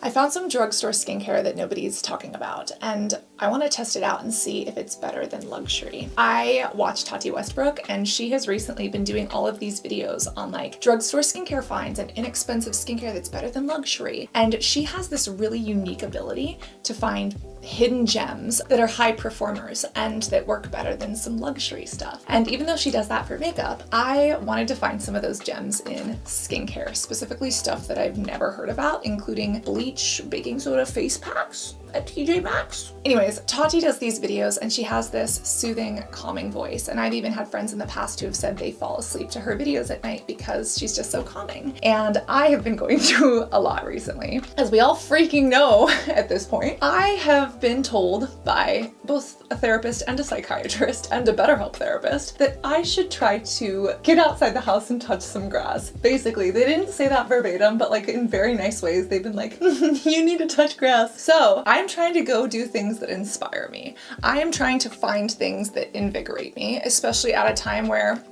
I found some drugstore skincare that nobody's talking about, and I want to test it out and see if it's better than luxury. I watched Tati Westbrook, and she has recently been doing all of these videos on like drugstore skincare finds and inexpensive skincare that's better than luxury. And she has this really unique ability to find hidden gems that are high performers and that work better than some luxury stuff. And even though she does that for makeup, I wanted to find some of those gems in skincare, specifically stuff that I've never heard about, including bleach, baking soda face packs at TJ Maxx. Anyways, Tati does these videos and she has this soothing, calming voice. And I've even had friends in the past who have said they fall asleep to her videos at night because she's just so calming. And I have been going through a lot recently. As we all freaking know at this point, I have been told by both a therapist and a psychiatrist and a BetterHelp therapist that I should try to get outside the house and touch some grass. Basically, they didn't say that verbatim, but like in very nice ways, they've been like, you need to touch grass. So I'm trying to go do things that inspire me. I am trying to find things that invigorate me, especially at a time where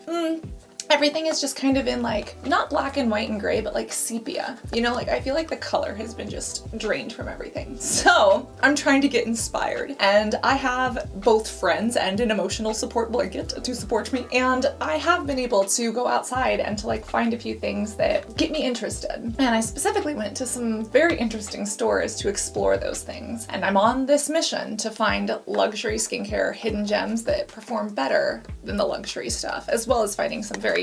everything is just kind of in like, not black and white and gray, but like sepia. You know, like I feel like the color has been just drained from everything. So I'm trying to get inspired. And I have both friends and an emotional support blanket to support me. And I have been able to go outside and to like find a few things that get me interested. And I specifically went to some very interesting stores to explore those things. And I'm on this mission to find luxury skincare hidden gems that perform better than the luxury stuff, as well as finding some very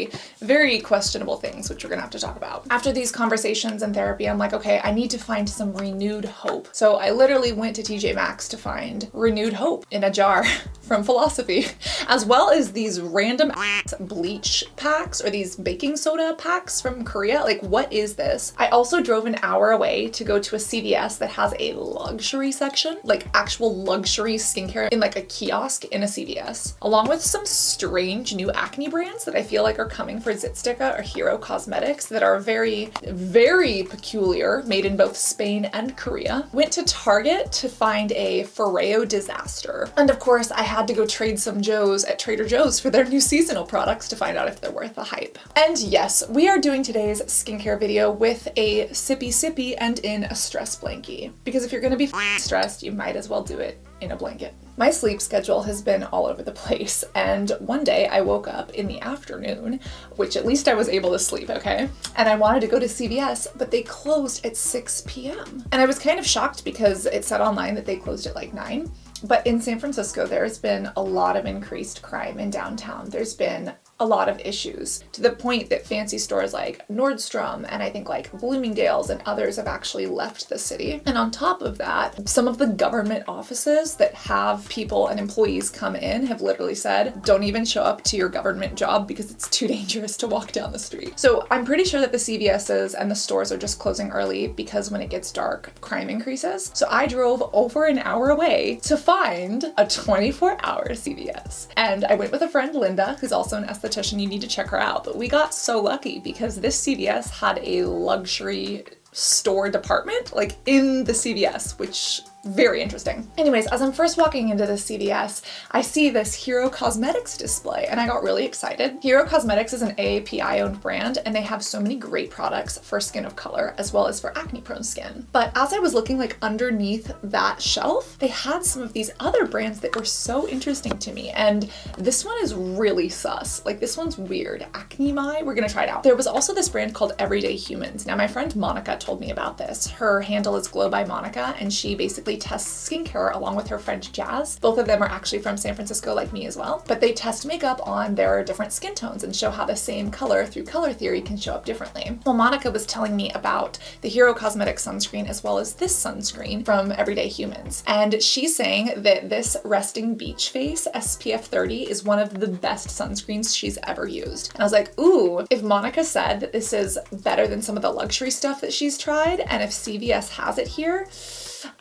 questionable things, which we're gonna have to talk about. After these conversations and therapy, I'm like, okay, I need to find some renewed hope. So I literally went to TJ Maxx to find renewed hope in a jar from Philosophy, as well as these random bleach packs or these baking soda packs from Korea. Like, what is this? I also drove an hour away to go to a CVS that has a luxury section, like actual luxury skincare in like a kiosk in a CVS, along with some strange new acne brands that I feel like are coming for Zitsticka or Hero Cosmetics that are very peculiar, made in both Spain and Korea. Went to Target to find a FOREO disaster. And of course, I had to go trade some Joes at Trader Joe's for their new seasonal products to find out if they're worth the hype. And yes, we are doing today's skincare video with a sippy and in a stress blankie. Because if you're gonna be stressed, you might as well do it in a blanket. My sleep schedule has been all over the place, and one day I woke up in the afternoon, which at least I was able to sleep, okay? And I wanted to go to CVS, but they closed at 6 p.m. And I was kind of shocked because it said online that they closed at like 9. But in San Francisco, there's been a lot of increased crime in downtown. There's been a lot of issues to the point that fancy stores like Nordstrom and I think like Bloomingdale's and others have actually left the city. And on top of that, some of the government offices that have people and employees come in have literally said, don't even show up to your government job because it's too dangerous to walk down the street. So I'm pretty sure that the CVS's and the stores are just closing early because when it gets dark, crime increases. So I drove over an hour away to find a 24-hour CVS. And I went with a friend, Linda, who's also an esthetician. You need to check her out. But we got so lucky because this CVS had a luxury store department, like in the CVS, which very interesting. Anyways, as I'm first walking into the CVS, I see this Hero Cosmetics display and I got really excited. Hero Cosmetics is an AAPI owned brand and they have so many great products for skin of color as well as for acne prone skin. But as I was looking like underneath that shelf, they had some of these other brands that were so interesting to me. And this one is really sus. Like this one's weird. Acnemy, we're gonna try it out. There was also this brand called Everyday Humans. Now my friend Monica told me about this. Her handle is Glow by Monica and she basically tests skincare along with her friend Jazz. Both of them are actually from San Francisco like me as well, but they test makeup on their different skin tones and show how the same color through color theory can show up differently. Well, Monica was telling me about the Hero Cosmetics sunscreen as well as this sunscreen from Everyday Humans. And she's saying that this Resting Beach Face SPF 30 is one of the best sunscreens she's ever used. And I was like, ooh, if Monica said that this is better than some of the luxury stuff that she's tried, and if CVS has it here,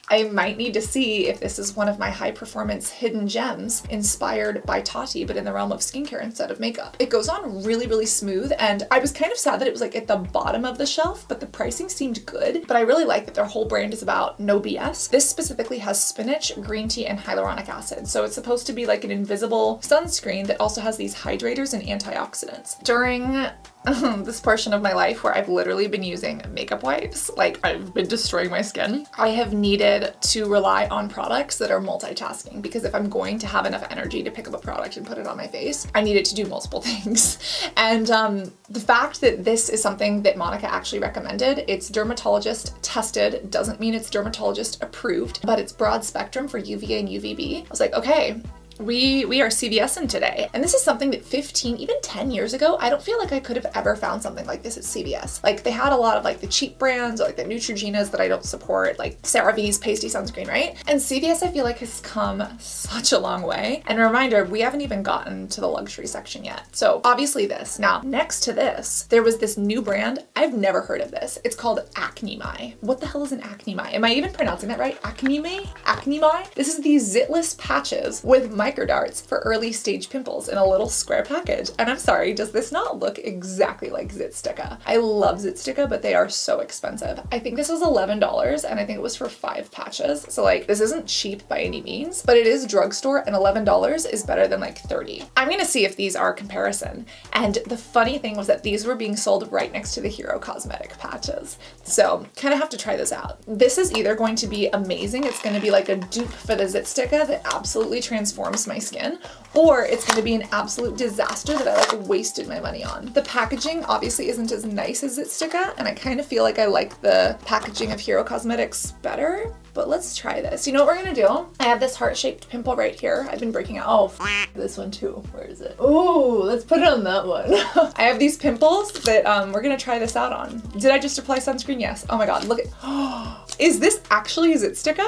I might need to see if this is one of my high performance hidden gems inspired by Tati, but in the realm of skincare instead of makeup. It goes on really smooth, and I was kind of sad that it was like at the bottom of the shelf, but the pricing seemed good. But I really like that their whole brand is about no BS. This specifically has spinach, green tea, and hyaluronic acid. So it's supposed to be like an invisible sunscreen that also has these hydrators and antioxidants. During this portion of my life where I've literally been using makeup wipes. Like, I've been destroying my skin. I have needed to rely on products that are multitasking, because if I'm going to have enough energy to pick up a product and put it on my face, I need it to do multiple things. And the fact that this is something that Monica actually recommended, it's dermatologist tested, doesn't mean it's dermatologist approved, but it's broad spectrum for UVA and UVB. I was like, okay, we are CVSing today. And this is something that 15, even 10 years ago, I don't feel like I could have ever found something like this at CVS. Like, they had a lot of like the cheap brands, or like the Neutrogenas that I don't support, like CeraVe's pasty sunscreen, right? And CVS, I feel like, has come such a long way. And a reminder, we haven't even gotten to the luxury section yet. So obviously this. Now, next to this, there was this new brand. I've never heard of this. It's called Acnemy. What the hell is an Acnemy? Am I even pronouncing that right? Acnemy? Acnemy? This is these Zitless patches with microdarts for early stage pimples in a little square package. And I'm sorry, does this not look exactly like Zitsticka? I love Zitsticka, but they are so expensive. I think this was $11 and I think it was for 5 patches. So like, this isn't cheap by any means, but it is drugstore, and $11 is better than like 30. I'm gonna see if these are a comparison. And the funny thing was that these were being sold right next to the Hero Cosmetic patches. So kind of have to try this out. This is either going to be amazing, it's gonna be like a dupe for the Zitsticka that absolutely transforms my skin, or it's going to be an absolute disaster that I like wasted my money on. The packaging obviously isn't as nice as Zitsticka, and I kind of feel like I like the packaging of Hero Cosmetics better, but let's try this. You know what we're gonna do? I have this heart-shaped pimple right here. I've been breaking out. Oh, this one too. Where is it? Oh, let's put it on that one. I have these pimples that we're gonna try this out on. Did I just apply sunscreen? Yes. Oh my God, look at, is this actually a Zitsticka?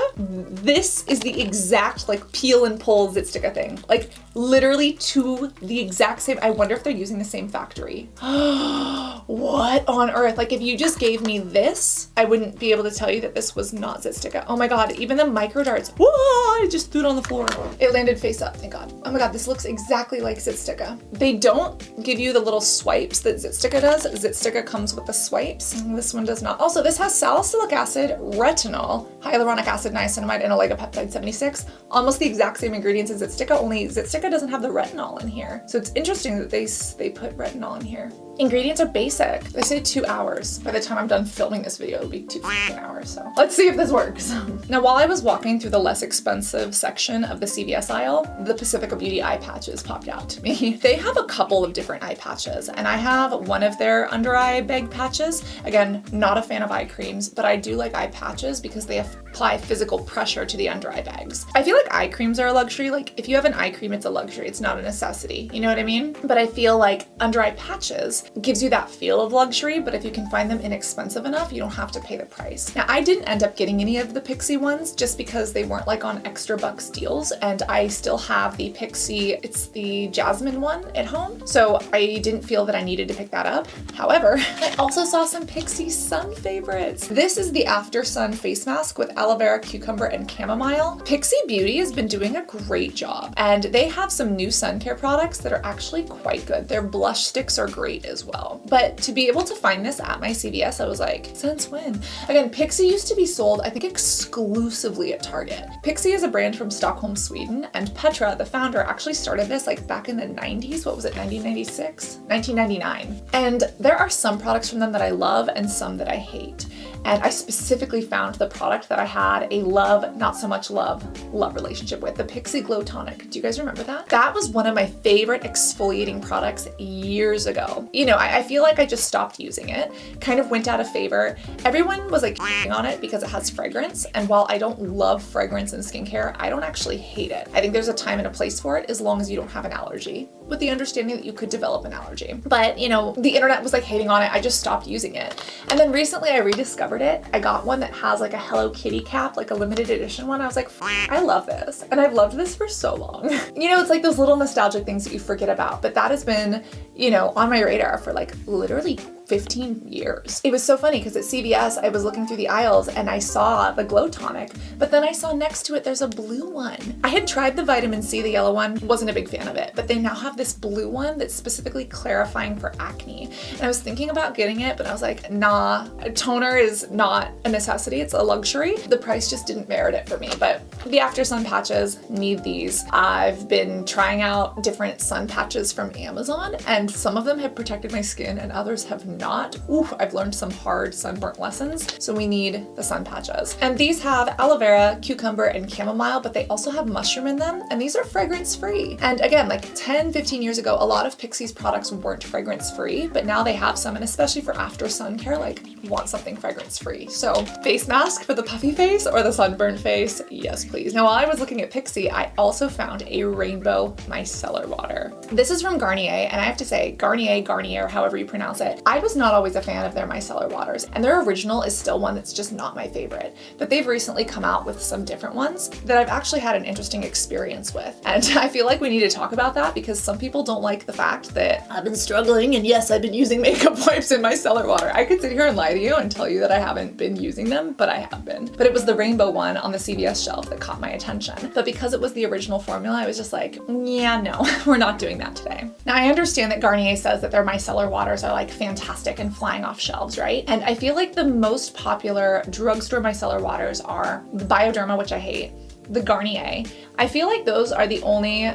This is the exact like peel and pull Zitsticka thing. Like literally to the exact same. I wonder if they're using the same factory. What on earth? Like, if you just gave me this, I wouldn't be able to tell you that this was not Zitsticka. Oh my God, even the micro darts. Whoa, I just threw it on the floor. It landed face up, thank God. Oh my God, this looks exactly like Zitsticka. They don't give you the little swipes that Zitsticka does. Zitsticka comes with the swipes, and this one does not. Also, this has salicylic acid, retinol, hyaluronic acid, niacinamide, and oligopeptide 76. Almost the exact same ingredients as Zitsticka, only Zitsticka doesn't have the retinol in here. So it's interesting that they put retinol in here. Ingredients are basic. They say 2 hours. By the time I'm done filming this video, it'll be 2 hours. So let's see if this works. Now, while I was walking through the less expensive section of the CVS aisle, the Pacifica Beauty eye patches popped out to me. They have a couple of different eye patches, and I have one of their under eye bag patches. Again, not a fan of eye creams, but I do like eye patches because they apply physical pressure to the under eye bags. I feel like eye creams are a luxury. Like, if you have an eye cream, it's a luxury. It's not a necessity. You know what I mean? But I feel like under eye patches gives you that feel of luxury, but if you can find them inexpensive enough, you don't have to pay the price. Now, I didn't end up getting any of the Pixi ones just because they weren't like on extra bucks deals, and I still have the Pixi, it's the Jasmine one at home, so I didn't feel that I needed to pick that up. However, I also saw some Pixi sun favorites. This is the Aftersun face mask with aloe vera, cucumber, and chamomile. Pixi Beauty has been doing a great job, and they have some new sun care products that are actually quite good. Their blush sticks are great as well. But to be able to find this at my CVS, I was like, since when? Again, Pixi used to be sold, I think, exclusively at Target. Pixi is a brand from Stockholm, Sweden, and Petra, the founder, actually started this like back in the 90s. What was it, 1996? 1999. And there are some products from them that I love and some that I hate. And I specifically found the product that I had a love, not so much love relationship with, the Pixi Glow Tonic. Do you guys remember that? That was one of my favorite exfoliating products years ago. You know, I feel like I just stopped using it, kind of went out of favor. Everyone was like on it because it has fragrance. And while I don't love fragrance in skincare, I don't actually hate it. I think there's a time and a place for it as long as you don't have an allergy, with the understanding that you could develop an allergy. But you know, the internet was like hating on it. I just stopped using it. And then recently I rediscovered it. I got one that has like a Hello Kitty cap, like a limited edition one. I was like, I love this. And I've loved this for so long. You know, it's like those little nostalgic things that you forget about, but that has been, you know, on my radar for like literally 15 years. It was so funny because at CVS, I was looking through the aisles and I saw the Glow Tonic, but then I saw next to it, there's a blue one. I had tried the Vitamin C, the yellow one, wasn't a big fan of it, but they now have this blue one that's specifically clarifying for acne. And I was thinking about getting it, but I was like, nah, a toner is not a necessity, it's a luxury. The price just didn't merit it for me, but the Aftersun patches, need these. I've been trying out different sun patches from Amazon, and some of them have protected my skin and others have not. Ooh, I've learned some hard sunburnt lessons, so we need the sun patches. And these have aloe vera, cucumber, and chamomile, but they also have mushroom in them, and these are fragrance free. And again, like 10, 15 years ago, a lot of Pixi's products weren't fragrance free, but now they have some, and especially for after sun care, like want something fragrance free. So face mask for the puffy face or the sunburned face? Yes, please. Now, while I was looking at Pixi, I also found a rainbow micellar water. This is from Garnier, and I have to say, Garnier, however you pronounce it, I was not always a fan of their micellar waters, and their original is still one that's just not my favorite. But they've recently come out with some different ones that I've actually had an interesting experience with. And I feel like we need to talk about that because some people don't like the fact that I've been struggling, and yes, I've been using makeup wipes in micellar water. I could sit here and lie to you and tell you that I haven't been using them, but I have been. But it was the rainbow one on the CVS shelf that caught my attention. But because it was the original formula, I was just like, yeah, no, we're not doing that today. Now, I understand that Garnier says that their micellar waters are like fantastic and flying off shelves, right? And I feel like the most popular drugstore micellar waters are the Bioderma, which I hate, the Garnier. I feel like those are the only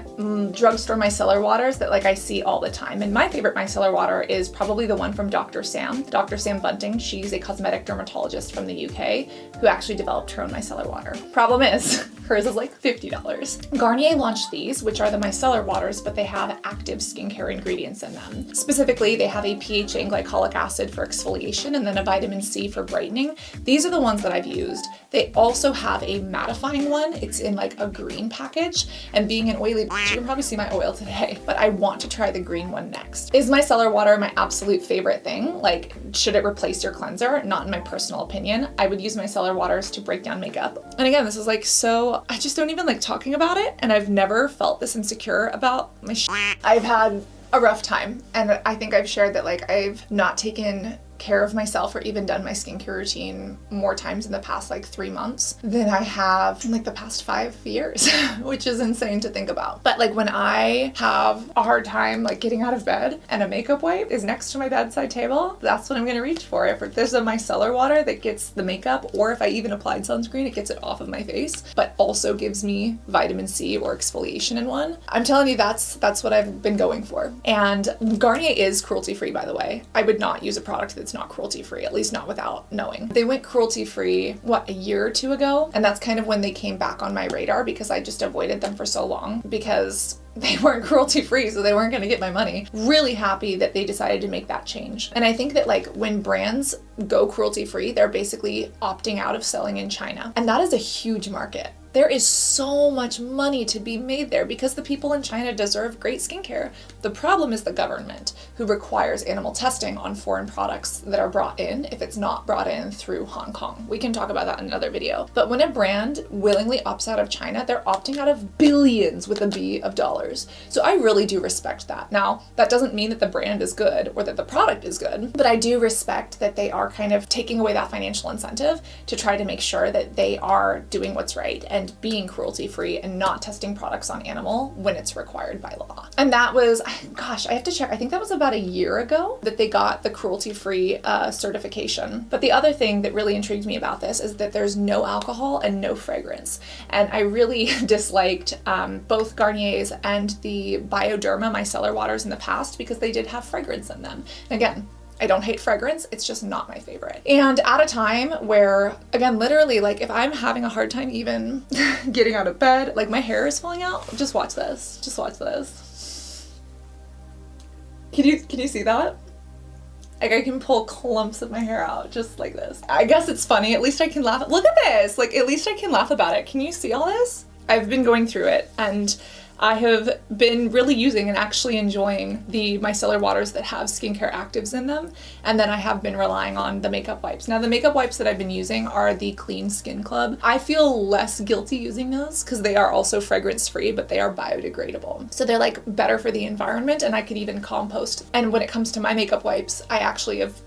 drugstore micellar waters that like I see all the time. And my favorite micellar water is probably the one from Dr. Sam Bunting. She's a cosmetic dermatologist from the UK who actually developed her own micellar water. Problem is, hers is like $50. Garnier launched these, which are the micellar waters, but they have active skincare ingredients in them. Specifically, they have a PHA and glycolic acid for exfoliation and then a vitamin C for brightening. These are the ones that I've used. They also have a mattifying one. It's in like a green package, and being an oily bitch, you can probably see my oil today, but I want to try the green one next. Is micellar water my absolute favorite thing? Like, should it replace your cleanser? Not in my personal opinion. I would use micellar waters to break down makeup. And again, this is like so, I just don't even like talking about it, and I've never felt this insecure about my shit. I've had a rough time, and I think I've shared that like I've not taken care of myself or even done my skincare routine more times in the past like 3 months than I have in like the past 5 years, which is insane to think about. But like when I have a hard time like getting out of bed and a makeup wipe is next to my bedside table, that's what I'm gonna reach for. If there's a micellar water that gets the makeup, or if I even applied sunscreen, it gets it off of my face, but also gives me vitamin C or exfoliation in one. I'm telling you, that's what I've been going for. And Garnier is cruelty-free, by the way. I would not use a product that's not cruelty-free, at least not without knowing. They went cruelty-free, what, a year or 2 ago? And that's kind of when they came back on my radar because I just avoided them for so long because they weren't cruelty-free, so they weren't gonna get my money. Really happy that they decided to make that change. And I think that like when brands go cruelty-free, they're basically opting out of selling in China. And that is a huge market. There is so much money to be made there because the people in China deserve great skincare. The problem is the government, who requires animal testing on foreign products that are brought in if it's not brought in through Hong Kong. We can talk about that in another video. But when a brand willingly opts out of China, they're opting out of billions with a B of dollars. So I really do respect that. Now, that doesn't mean that the brand is good or that the product is good, but I do respect that they are kind of taking away that financial incentive to try to make sure that they are doing what's right and being cruelty-free and not testing products on animal when it's required by law. And that was, gosh, I have to check. I think that was about a year ago that they got the cruelty-free certification. But the other thing that really intrigued me about this is that there's no alcohol and no fragrance. And I really disliked both Garnier's and the Bioderma micellar waters in the past because they did have fragrance in them. Again, I don't hate fragrance, it's just not my favorite. And at a time where, again, literally, like if I'm having a hard time even getting out of bed, like my hair is falling out, just watch this. Just watch this. Can you see that? Like I can pull clumps of my hair out just like this. I guess it's funny, at least I can laugh. Look at this, like at least I can laugh about it. Can you see all this? I've been going through it, and I have been really using and actually enjoying the micellar waters that have skincare actives in them. And then I have been relying on the makeup wipes. Now the makeup wipes that I've been using are the Clean Skin Club. I feel less guilty using those because they are also fragrance free, but they are biodegradable. So they're like better for the environment, and I could even compost. And when it comes to my makeup wipes, I actually have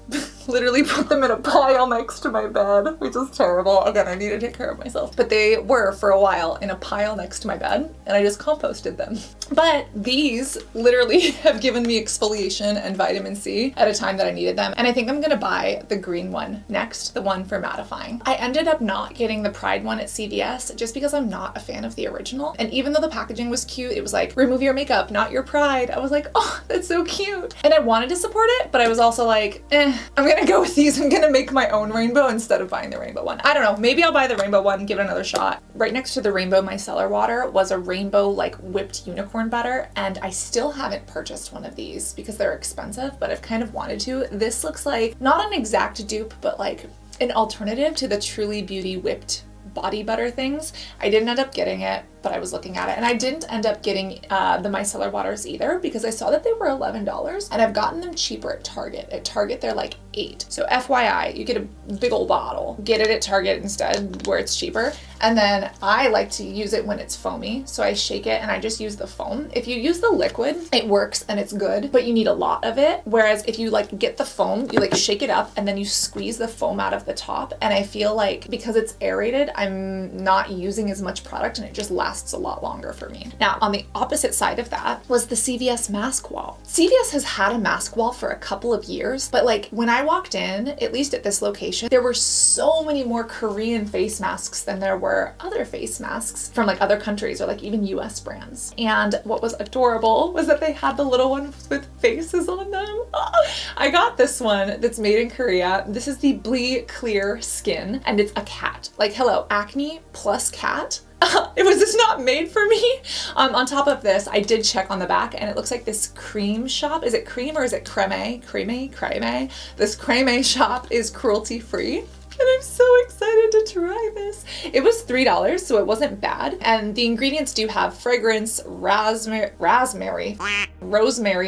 literally put them in a pile next to my bed, which is terrible. Again, I need to take care of myself. But they were for a while in a pile next to my bed, and I just composted them. But these literally have given me exfoliation and vitamin C at a time that I needed them. And I think I'm gonna buy the green one next, the one for mattifying. I ended up not getting the Pride one at CVS just because I'm not a fan of the original. And even though the packaging was cute, it was like, remove your makeup, not your pride. I was like, oh, that's so cute. And I wanted to support it, but I was also like, I'm gonna go with these. I'm gonna make my own rainbow instead of buying the rainbow one. I don't know, maybe I'll buy the rainbow one and give it another shot. Right next to the rainbow micellar water was a rainbow like whipped unicorn butter, and I still haven't purchased one of these because they're expensive, but I've kind of wanted to. This looks like not an exact dupe, but like an alternative to the Truly Beauty whipped body butter things. I didn't end up getting it, but I was looking at it, and I didn't end up getting the micellar waters either because I saw that they were $11, and I've gotten them cheaper at Target. At Target, they're like $8. So FYI, you get a big old bottle. Get it at Target instead where it's cheaper. And then I like to use it when it's foamy. So I shake it and I just use the foam. If you use the liquid, it works and it's good, but you need a lot of it. Whereas if you like get the foam, you like shake it up and then you squeeze the foam out of the top. And I feel like because it's aerated, I'm not using as much product and it just lasts a lot longer for me. Now, on the opposite side of that was the CVS mask wall. CVS has had a mask wall for a couple of years, but like when I walked in, at least at this location, there were so many more Korean face masks than there were other face masks from like other countries or like even US brands. And what was adorable was that they had the little ones with faces on them. I got this one that's made in Korea. This is the Blee Clear Skin, and it's a cat. Like, hello, acne plus cat. Was this not made for me? On top of this, I did check on the back and it looks like this Creme shop. Is it Creme or is it Creme? Creme? This Creme shop is cruelty free. And I'm so excited to try this. It was $3, so it wasn't bad. And the ingredients do have fragrance, rosemary,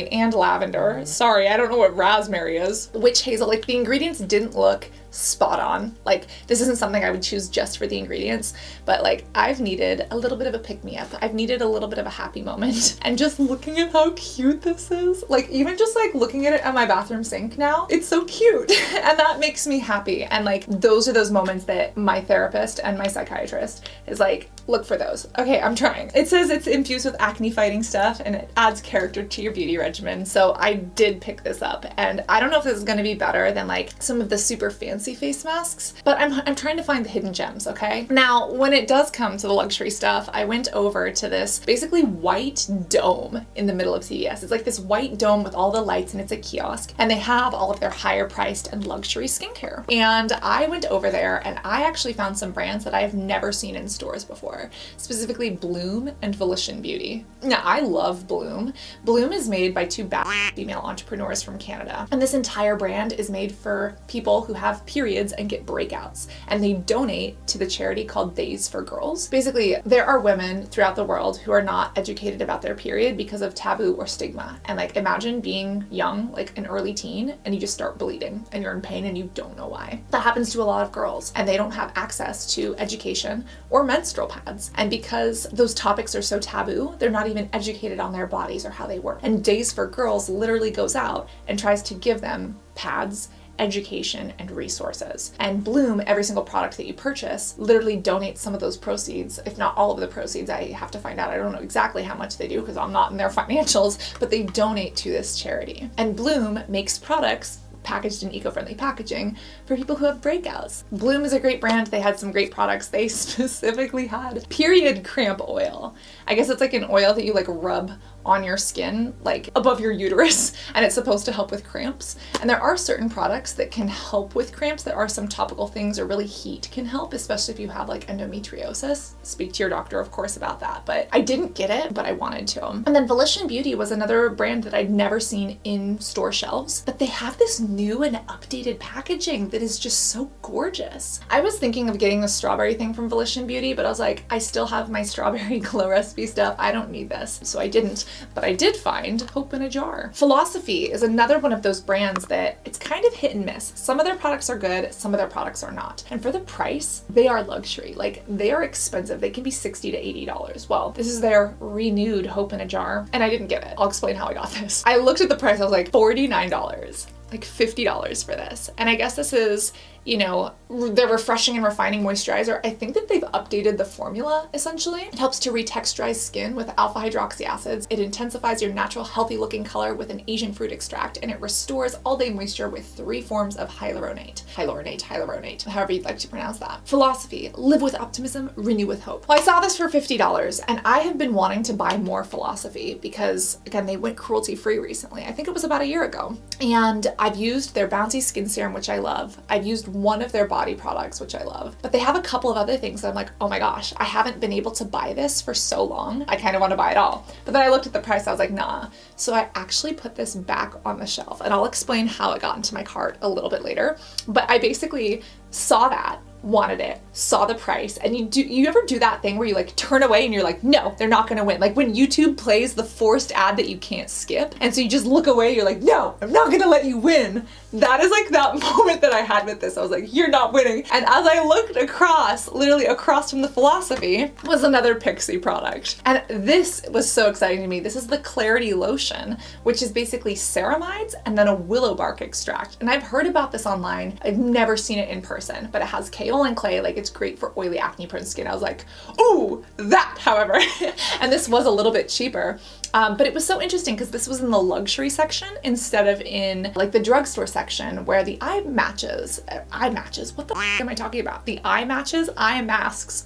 and lavender. Sorry, I don't know what raspberry is. Witch hazel. Like, the ingredients didn't look spot on. Like, this isn't something I would choose just for the ingredients, but like, I've needed a little bit of a pick-me-up. I've needed a little bit of a happy moment. And just looking at how cute this is, like even just like looking at it at my bathroom sink now, it's so cute. And that makes me happy. And like, those are those moments that my therapist and my psychiatrist is like, look for those. Okay, I'm trying. It says it's infused with acne fighting stuff and it adds character to your beauty regimen. So I did pick this up, and I don't know if this is gonna be better than like some of the super fancy face masks, but I'm trying to find the hidden gems, okay? Now, when it does come to the luxury stuff, I went over to this basically white dome in the middle of CVS. It's like this white dome with all the lights, and it's a kiosk, and they have all of their higher priced and luxury skincare. And I went over there and I actually found some brands that I have never seen in stores before, specifically Blume and Volition Beauty. Now, I love Blume. Blume is made by two bad female entrepreneurs from Canada, and this entire brand is made for people who have periods and get breakouts, and they donate to the charity called Days for Girls. Basically, there are women throughout the world who are not educated about their period because of taboo or stigma. And like, imagine being young, like an early teen, and you just start bleeding and you're in pain and you don't know why. That happens to a lot of girls, and they don't have access to education or menstrual pads. And because those topics are so taboo, they're not even educated on their bodies or how they work. And Days for Girls literally goes out and tries to give them pads, education, and resources. And Blume, every single product that you purchase, literally donates some of those proceeds, if not all of the proceeds. I have to find out. I don't know exactly how much they do because I'm not in their financials, but they donate to this charity. And Blume makes products packaged in eco-friendly packaging for people who have breakouts. Blume is a great brand. They had some great products. They specifically had period cramp oil. I guess it's like an oil that you like rub on your skin, like above your uterus, and it's supposed to help with cramps. And there are certain products that can help with cramps. There are some topical things, or really heat can help, especially if you have like endometriosis. Speak to your doctor, of course, about that. But I didn't get it, but I wanted to. And then Volition Beauty was another brand that I'd never seen in store shelves, but they have this new and updated packaging that is just so gorgeous. I was thinking of getting the strawberry thing from Volition Beauty, but I was like, I still have my strawberry glow recipe stuff. I don't need this. So I didn't, but I did find Hope in a Jar. Philosophy is another one of those brands that it's kind of hit and miss. Some of their products are good, some of their products are not. And for the price, they are luxury. Like, they are expensive. They can be $60 to $80. Well, this is their renewed Hope in a Jar, and I didn't get it. I'll explain how I got this. I looked at the price, I was like, $49. Like $50 for this. And I guess this is, you know, their refreshing and refining moisturizer. I think that they've updated the formula, essentially. It helps to retexturize skin with alpha hydroxy acids. It intensifies your natural healthy looking color with an Asian fruit extract, and it restores all day moisture with 3 forms of hyaluronate, however you'd like to pronounce that. Philosophy, live with optimism, renew with hope. Well, I saw this for $50, and I have been wanting to buy more Philosophy because, again, they went cruelty free recently. I think it was about a year ago. And I've used their Bouncy Skin Serum, which I love. I've used one of their body products, which I love. But they have a couple of other things that I'm like, oh my gosh, I haven't been able to buy this for so long. I kind of want to buy it all. But then I looked at the price, I was like, nah. So I actually put this back on the shelf, and I'll explain how it got into my cart a little bit later. But I basically saw that, wanted it, saw the price, and you ever do that thing where you like turn away and you're like, no, they're not gonna win. Like when YouTube plays the forced ad that you can't skip, and so you just look away, you're like, no, I'm not gonna let you win. That is like that moment that I had with this. I was like, you're not winning. And as I looked across, literally across from the Philosophy, was another Pixi product. And this was so exciting to me. This is the Clarity Lotion, which is basically ceramides and then a willow bark extract. And I've heard about this online. I've never seen it in person, but it has kaolin and clay. Like, it's great for oily acne prone skin. I was like, ooh, that, however. And this was a little bit cheaper. But it was so interesting because this was in the luxury section instead of in like the drugstore section where the eye masks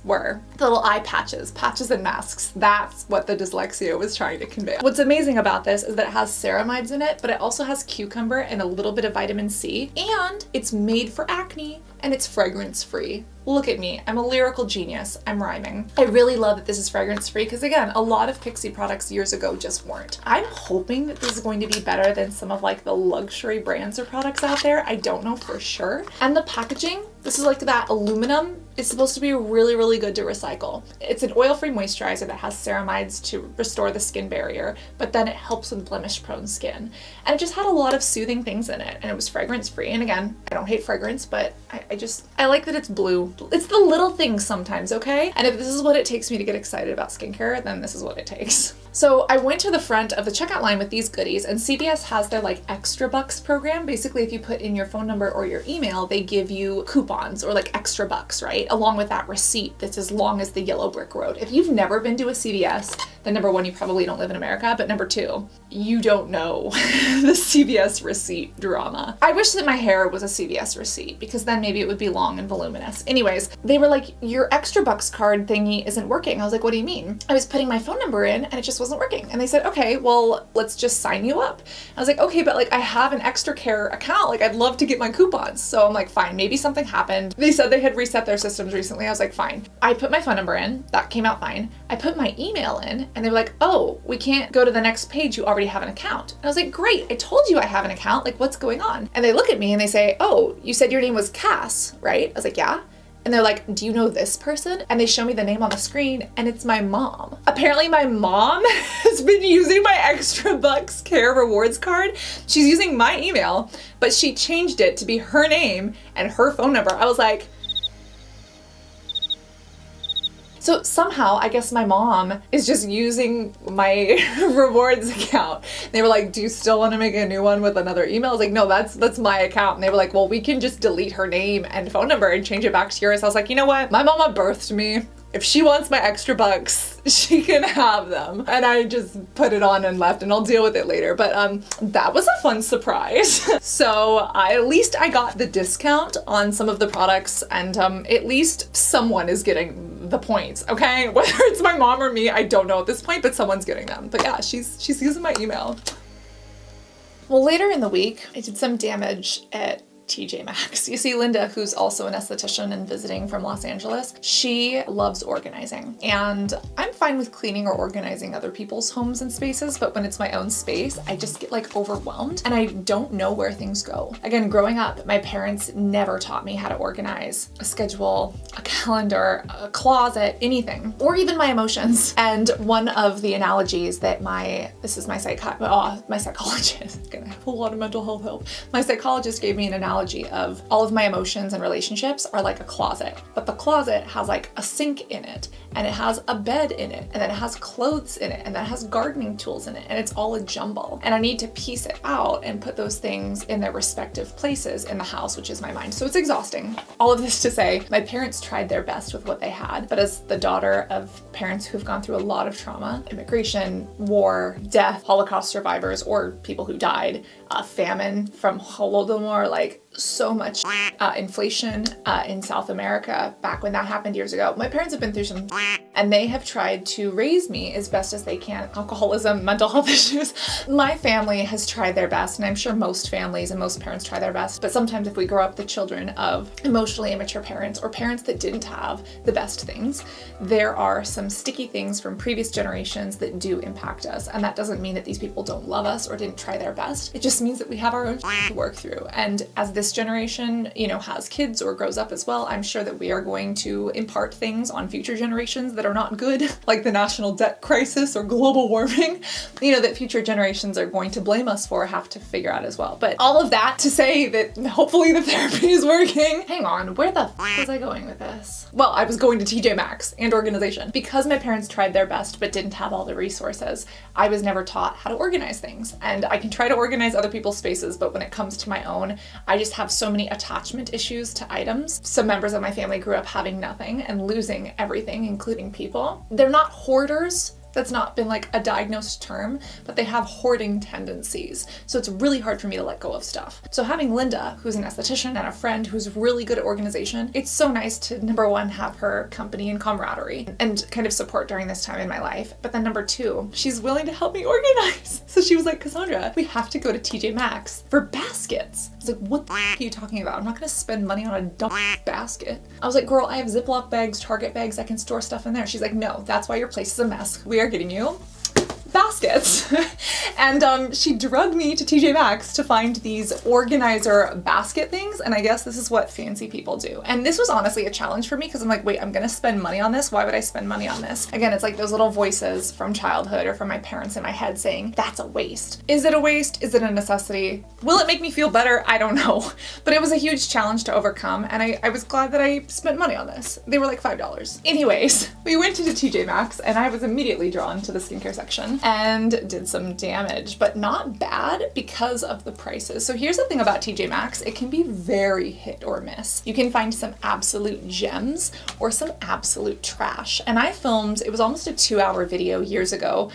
were. The little eye patches and masks. That's what the dyslexia was trying to convey. What's amazing about this is that it has ceramides in it, but it also has cucumber and a little bit of vitamin C, and it's made for acne and it's fragrance free. Look at me, I'm a lyrical genius, I'm rhyming. I really love that this is fragrance free because again, a lot of Pixi products years ago just weren't. I'm hoping that this is going to be better than some of like the luxury brands or products out there. I don't know for sure. And the packaging, this is like that aluminum. It's supposed to be really, really good to recycle. It's an oil-free moisturizer that has ceramides to restore the skin barrier, but then it helps with blemish-prone skin. And it just had a lot of soothing things in it, and it was fragrance-free. And again, I don't hate fragrance, but I like that it's blue. It's the little things sometimes, okay? And if this is what it takes me to get excited about skincare, then this is what it takes. So I went to the front of the checkout line with these goodies, and CVS has their like extra bucks program. Basically, if you put in your phone number or your email, they give you coupons or like extra bucks, right? Along with that receipt that's as long as the yellow brick road. If you've never been to a CVS, then number one, you probably don't live in America, but number two, you don't know the CVS receipt drama. I wish that my hair was a CVS receipt because then maybe it would be long and voluminous. Anyways, they were like, your extra bucks card thingy isn't working. I was like, what do you mean? I was putting my phone number in and it just wasn't working. And they said, okay, well, let's just sign you up. I was like, okay, but like I have an extra care account. Like I'd love to get my coupons. So I'm like, fine, maybe something happened. They said they had reset their systems recently. I was like, fine. I put my phone number in, that came out fine. I put my email in and they were like, oh, we can't go to the next page. You already have an account. And I was like, great. I told you I have an account. Like what's going on? And they look at me and they say, oh, you said your name was Cass, right? I was like, yeah. And they're like, do you know this person? And they show me the name on the screen and it's my mom. Apparently my mom has been using my extra bucks care rewards card. She's using my email, but she changed it to be her name and her phone number. I was like, so somehow, I guess my mom is just using my rewards account. They were like, do you still want to make a new one with another email? I was like, no, that's my account. And they were like, well, we can just delete her name and phone number and change it back to yours. I was like, you know what? My mama birthed me. If she wants my extra bucks, she can have them. And I just put it on and left and I'll deal with it later. But that was a fun surprise. So at least I got the discount on some of the products and at least someone is getting the points, okay? Whether it's my mom or me, I don't know at this point, but someone's getting them. But yeah, she's using my email. Well, later in the week, I did some damage at TJ Maxx. You see, Linda, who's also an esthetician and visiting from Los Angeles, she loves organizing. And I'm fine with cleaning or organizing other people's homes and spaces, but when it's my own space, I just get like overwhelmed and I don't know where things go. Again, growing up, my parents never taught me how to organize a schedule, a calendar, a closet, anything, or even my emotions. And one of the analogies that my psychologist, gonna have a lot of mental health help. My psychologist gave me an analogy of all of my emotions and relationships are like a closet, but the closet has like a sink in it, and it has a bed in it, and then it has clothes in it, and then it has gardening tools in it, and it's all a jumble. And I need to piece it out and put those things in their respective places in the house, which is my mind. So it's exhausting. All of this to say, my parents tried their best with what they had, but as the daughter of parents who've gone through a lot of trauma, immigration, war, death, Holocaust survivors, or people who died, famine from Holodomor, like so much inflation in South America back when that happened years ago. My parents have been through some and they have tried to raise me as best as they can. Alcoholism, mental health issues. My family has tried their best, and I'm sure most families and most parents try their best, but sometimes if we grow up the children of emotionally immature parents or parents that didn't have the best things, there are some sticky things from previous generations that do impact us. And that doesn't mean that these people don't love us or didn't try their best. It just means that we have our own to work through. And as this generation, has kids or grows up as well, I'm sure that we are going to impart things on future generations that are not good, like the national debt crisis or global warming, that future generations are going to blame us for, have to figure out as well. But all of that to say that hopefully the therapy is working. Hang on, where the f was I going with this? Well, I was going to TJ Maxx and organization. Because my parents tried their best but didn't have all the resources, I was never taught how to organize things. And I can try to organize other people's spaces, but when it comes to my own, I just have so many attachment issues to items. Some members of my family grew up having nothing and losing everything, including people. They're not hoarders. That's not been like a diagnosed term, but they have hoarding tendencies. So it's really hard for me to let go of stuff. So having Linda, who's an esthetician and a friend who's really good at organization, it's so nice to, number one, have her company and camaraderie and kind of support during this time in my life. But then number two, she's willing to help me organize. So she was like, Cassandra, we have to go to TJ Maxx for baskets. I was like, what the f are you talking about? I'm not gonna spend money on a dumb basket. I was like, girl, I have Ziploc bags, Target bags, I can store stuff in there. She's like, no, that's why your place is a mess. We are getting you baskets. And she drugged me to TJ Maxx to find these organizer basket things, and I guess this is what fancy people do. And this was honestly a challenge for me because I'm like, wait, I'm gonna spend money on this? Why would I spend money on this? Again, it's like those little voices from childhood or from my parents in my head saying, that's a waste. Is it a waste? Is it a necessity? Will it make me feel better? I don't know. But it was a huge challenge to overcome, and I was glad that I spent money on this. They were like $5. Anyways, we went into TJ Maxx and I was immediately drawn to the skincare section and did some damage, but not bad because of the prices. So here's the thing about TJ Maxx, it can be very hit or miss. You can find some absolute gems or some absolute trash. And I filmed, it was almost a 2-hour video years ago.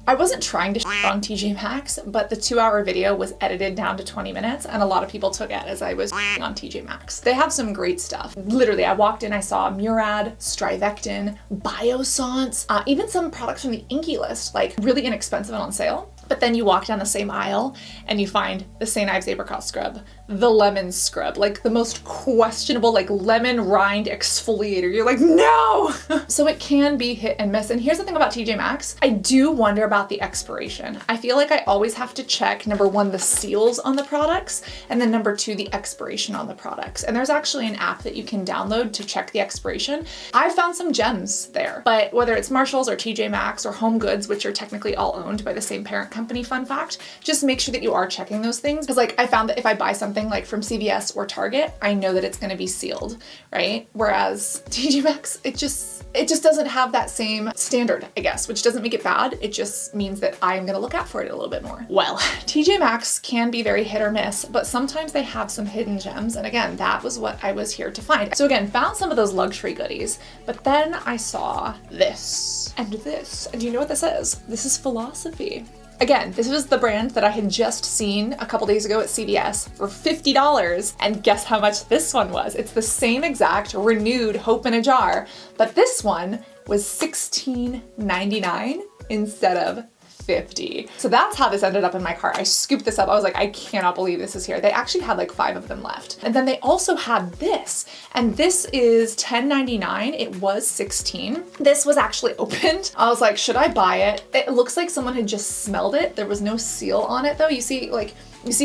I wasn't trying to shit on TJ Maxx, but the 2-hour video was edited down to 20 minutes and a lot of people took it as I was on TJ Maxx. They have some great stuff. Literally, I walked in, I saw Murad, Strivectin, Biossance, even some products from the Inky list, like really inexpensive and on sale. But then you walk down the same aisle and you find the St. Ives Apricot Scrub, the Lemon Scrub, like the most questionable, like lemon rind exfoliator. You're like, no! So it can be hit and miss. And here's the thing about TJ Maxx, I do wonder about the expiration. I feel like I always have to check, number one, the seals on the products, and then number two, the expiration on the products. And there's actually an app that you can download to check the expiration. I found some gems there, but whether it's Marshalls or TJ Maxx or Home Goods, which are technically all owned by the same parent company, fun fact, just make sure that you are checking those things. Because like I found that if I buy something like from CVS or Target, I know that it's going to be sealed, right? Whereas TJ Maxx, it just doesn't have that same standard, I guess, which doesn't make it bad. It just means that I'm going to look out for it a little bit more. Well, TJ Maxx can be very hit or miss, but sometimes they have some hidden gems. And again, that was what I was here to find. So again, found some of those luxury goodies, but then I saw this and this. And do you know what this is? This is Philosophy. Again, this was the brand that I had just seen a couple days ago at CVS for $50, and guess how much this one was? It's the same exact renewed Hope in a Jar, but this one was $16.99 instead of $50. So that's how this ended up in my cart. I scooped this up. I was like, I cannot believe this is here. They actually had like 5 of them left. And then they also had this, and this is $10.99. It was $16. This was actually opened. I was like, should I buy it? It looks like someone had just smelled it. There was no seal on it though. You see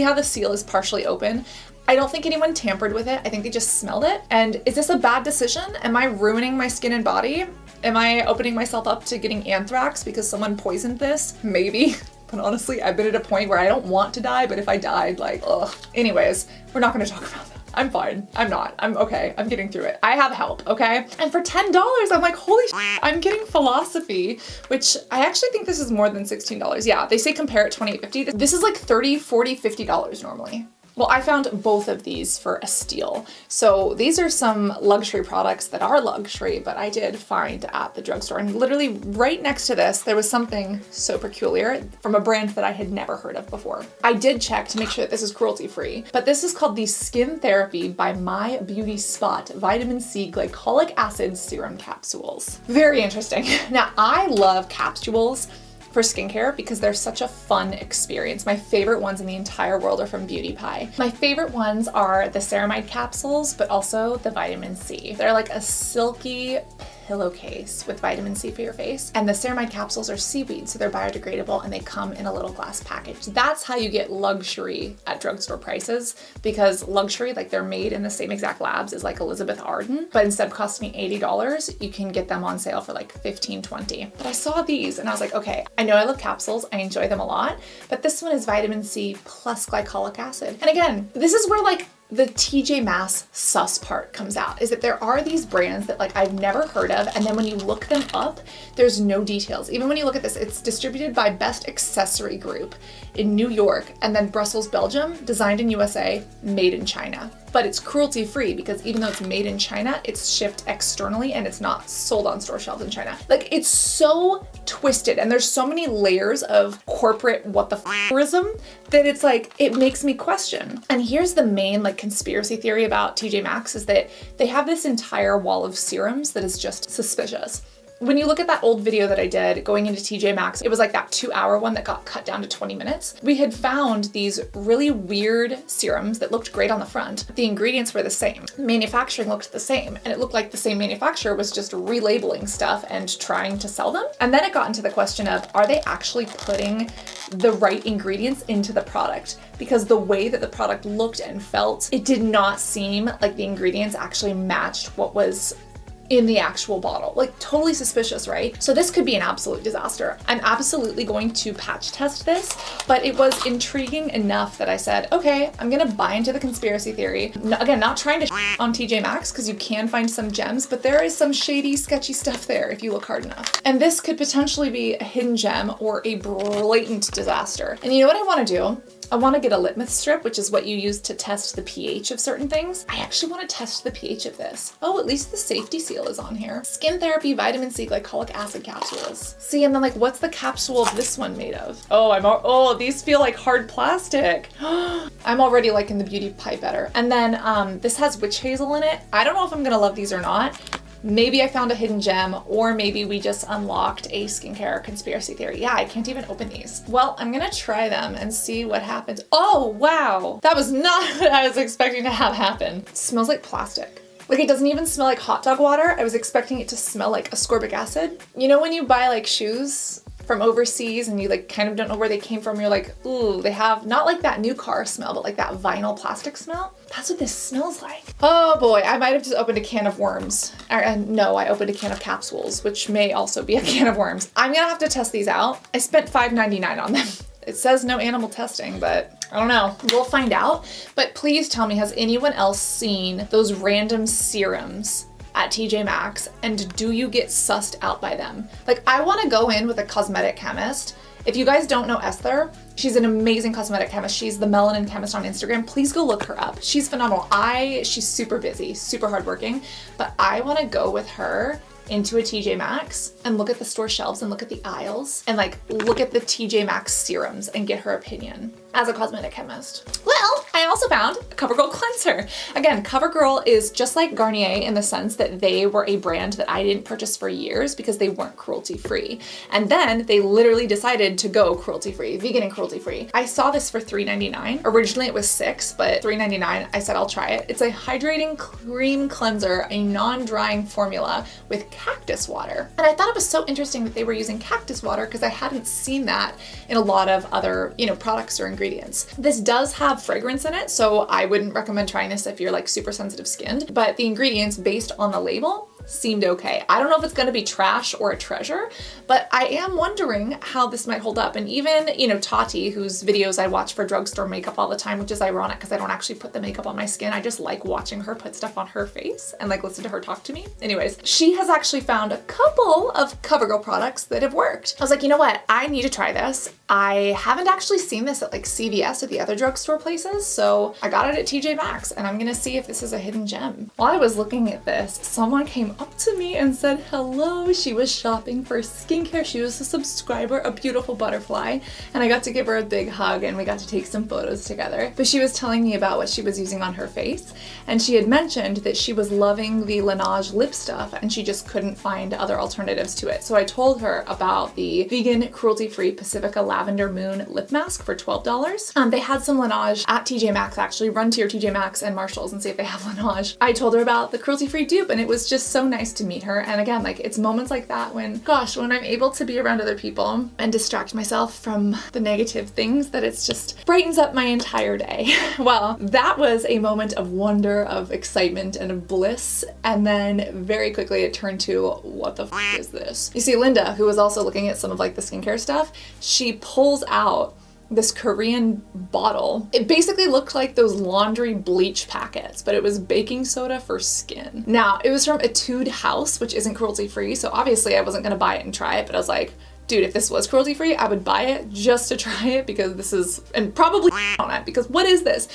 how the seal is partially open? I don't think anyone tampered with it. I think they just smelled it. And is this a bad decision? Am I ruining my skin and body? Am I opening myself up to getting anthrax because someone poisoned this? Maybe. But honestly, I've been at a point where I don't want to die, but if I died, like, ugh. Anyways, we're not gonna talk about that. I'm fine. I'm not. I'm okay. I'm getting through it. I have help, okay? And for $10, I'm like, holy shit, I'm getting Philosophy, which I actually think this is more than $16. Yeah, they say compare it $28.50. This is like $30, $40, $50 normally. Well, I found both of these for a steal. So these are some luxury products that are luxury, but I did find at the drugstore. And literally right next to this, there was something so peculiar from a brand that I had never heard of before. I did check to make sure that this is cruelty-free, but this is called the Skin Therapy by My Beauty Spot Vitamin C Glycolic Acid Serum Capsules. Very interesting. Now, I love capsules for skincare because they're such a fun experience. My favorite ones in the entire world are from Beauty Pie. My favorite ones are the ceramide capsules, but also the vitamin C. They're like a silky pillowcase with vitamin C for your face. And the ceramide capsules are seaweed, so they're biodegradable and they come in a little glass package. That's how you get luxury at drugstore prices, because luxury, like they're made in the same exact labs as like Elizabeth Arden, but instead of costing me $80, you can get them on sale for like $15, $20. But I saw these and I was like, okay, I know I love capsules, I enjoy them a lot, but this one is vitamin C plus glycolic acid. And again, this is where like the TJ Maxx sus part comes out, is that there are these brands that like I've never heard of, and then when you look them up, there's no details. Even when you look at this, it's distributed by Best Accessory Group in New York, and then Brussels, Belgium, designed in USA, made in China. But it's cruelty-free because even though it's made in China, it's shipped externally and it's not sold on store shelves in China. Like, it's so twisted and there's so many layers of corporate what the f***ism that it's like, it makes me question. And here's the main like conspiracy theory about TJ Maxx, is that they have this entire wall of serums that is just suspicious. When you look at that old video that I did going into TJ Maxx, it was like that 2-hour one that got cut down to 20 minutes. We had found these really weird serums that looked great on the front. The ingredients were the same. Manufacturing looked the same, and it looked like the same manufacturer was just relabeling stuff and trying to sell them. And then it got into the question of, are they actually putting the right ingredients into the product? Because the way that the product looked and felt, it did not seem like the ingredients actually matched what was in the actual bottle. Like, totally suspicious, right? So this could be an absolute disaster. I'm absolutely going to patch test this, but it was intriguing enough that I said, okay, I'm gonna buy into the conspiracy theory. Again, not trying to on TJ Maxx, because you can find some gems, but there is some shady, sketchy stuff there if you look hard enough. And this could potentially be a hidden gem or a blatant disaster. And you know what I wanna do? I want to get a litmus strip, which is what you use to test the pH of certain things. I actually want to test the pH of this. Oh, at least the safety seal is on here. Skin Therapy Vitamin C Glycolic Acid Capsules. See, and then like, what's the capsule of this one made of? Oh, these feel like hard plastic. I'm already liking the Beauty Pie better. And then this has witch hazel in it. I don't know if I'm gonna love these or not. Maybe I found a hidden gem, or maybe we just unlocked a skincare conspiracy theory. Yeah, I can't even open these. Well, I'm gonna try them and see what happens. Oh, wow. That was not what I was expecting to have happen. It smells like plastic. Like, it doesn't even smell like hot dog water. I was expecting it to smell like ascorbic acid. You know when you buy like shoes from overseas and you like kind of don't know where they came from, you're like, ooh, they have not like that new car smell, but like that vinyl plastic smell. That's what this smells like. Oh boy, I might have just opened a can of worms. No, I opened a can of capsules, which may also be a can of worms. I'm gonna have to test these out. I spent $5.99 on them. It says no animal testing, but I don't know. We'll find out. But please tell me, has anyone else seen those random serums at TJ Maxx, and do you get sussed out by them? Like, I wanna go in with a cosmetic chemist. If you guys don't know Esther, she's an amazing cosmetic chemist. She's the Melanin Chemist on Instagram. Please go look her up. She's phenomenal. She's super busy, super hardworking, but I wanna go with her into a TJ Maxx and look at the store shelves and look at the aisles and like look at the TJ Maxx serums and get her opinion as a cosmetic chemist. Well, I also found a CoverGirl cleanser. Again, CoverGirl is just like Garnier in the sense that they were a brand that I didn't purchase for years because they weren't cruelty-free. And then they literally decided to go cruelty-free, vegan and cruelty-free. I saw this for $3.99. Originally it was $6, but $3.99, I said I'll try it. It's a hydrating cream cleanser, a non-drying formula with cactus water. And I thought it was so interesting that they were using cactus water because I hadn't seen that in a lot of other, products or ingredients. This does have fragrance in it, so I wouldn't recommend trying this if you're like super sensitive skinned, but the ingredients based on the label seemed okay. I don't know if it's gonna be trash or a treasure, but I am wondering how this might hold up. And even, Tati, whose videos I watch for drugstore makeup all the time, which is ironic because I don't actually put the makeup on my skin. I just like watching her put stuff on her face and like listen to her talk to me. Anyways, she has actually found a couple of CoverGirl products that have worked. I was like, you know what? I need to try this. I haven't actually seen this at like CVS or the other drugstore places, so I got it at TJ Maxx and I'm gonna see if this is a hidden gem. While I was looking at this, someone came up to me and said hello. She was shopping for skincare. She was a subscriber, a beautiful butterfly, and I got to give her a big hug and we got to take some photos together. But she was telling me about what she was using on her face, and she had mentioned that she was loving the Laneige lip stuff and she just couldn't find other alternatives to it. So I told her about the vegan cruelty-free Pacifica Lavender Moon lip mask for $12. They had some Laneige at TJ Maxx actually. Run to your TJ Maxx and Marshalls and see if they have Laneige. I told her about the cruelty-free dupe and it was just so nice to meet her. And again, like it's moments like that when I'm able to be around other people and distract myself from the negative things, that it's just brightens up my entire day. Well, that was a moment of wonder, of excitement, and of bliss. And then very quickly it turned to, what the f is this? You see, Linda, who was also looking at some of like the skincare stuff, she pulls out this Korean bottle. It basically looked like those laundry bleach packets, but it was baking soda for skin. Now, it was from Etude House, which isn't cruelty-free, so obviously I wasn't gonna buy it and try it, but I was like, dude, if this was cruelty-free, I would buy it just to try it because this is, and probably on it, because what is this?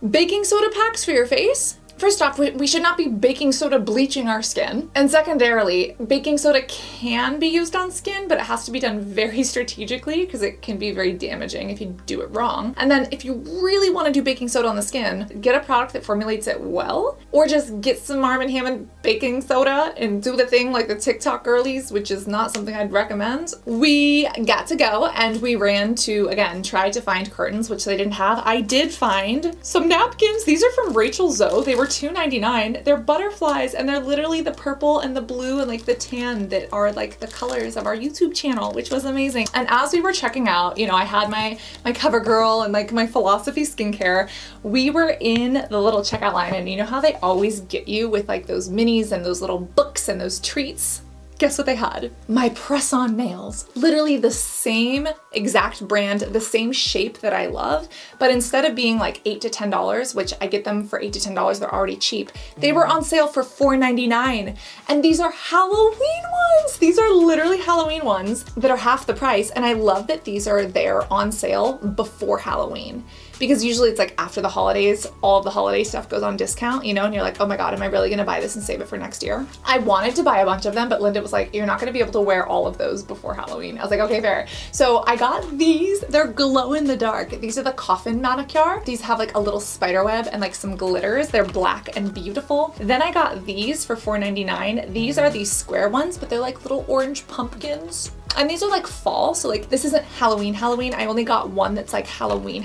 Baking soda packs for your face? First off, we should not be baking soda bleaching our skin. And secondarily, baking soda can be used on skin, but it has to be done very strategically because it can be very damaging if you do it wrong. And then if you really want to do baking soda on the skin, get a product that formulates it well, or just get some Arm & Hammer baking soda and do the thing like the TikTok girlies, which is not something I'd recommend. We got to go and we ran to, again, try to find curtains, which they didn't have. I did find some napkins. These are from Rachel Zoe. They were $2.99. They're butterflies and they're literally the purple and the blue and like the tan that are like the colors of our YouTube channel, which was amazing. And as we were checking out, I had my CoverGirl and like my Philosophy skincare. We were in the little checkout line, and you know how they always get you with like those minis and those little books and those treats? Guess what they had? My press-on nails. Literally the same exact brand, the same shape that I love, but instead of being like $8 to $10, which I get them for $8 to $10, they're already cheap, they were on sale for $4.99. And these are Halloween ones. These are literally Halloween ones that are half the price. And I love that these are there on sale before Halloween, because usually it's like after the holidays, all of the holiday stuff goes on discount, and you're like, oh my God, am I really gonna buy this and save it for next year? I wanted to buy a bunch of them, but Linda was like, you're not gonna be able to wear all of those before Halloween. I was like, okay, fair. So I got these. They're glow in the dark. These are the Coffin Manicure. These have like a little spider web and like some glitters. They're black and beautiful. Then I got these for $4.99. These are these square ones, but they're like little orange pumpkins. And these are like fall, so like this isn't Halloween. I only got one that's like Halloween,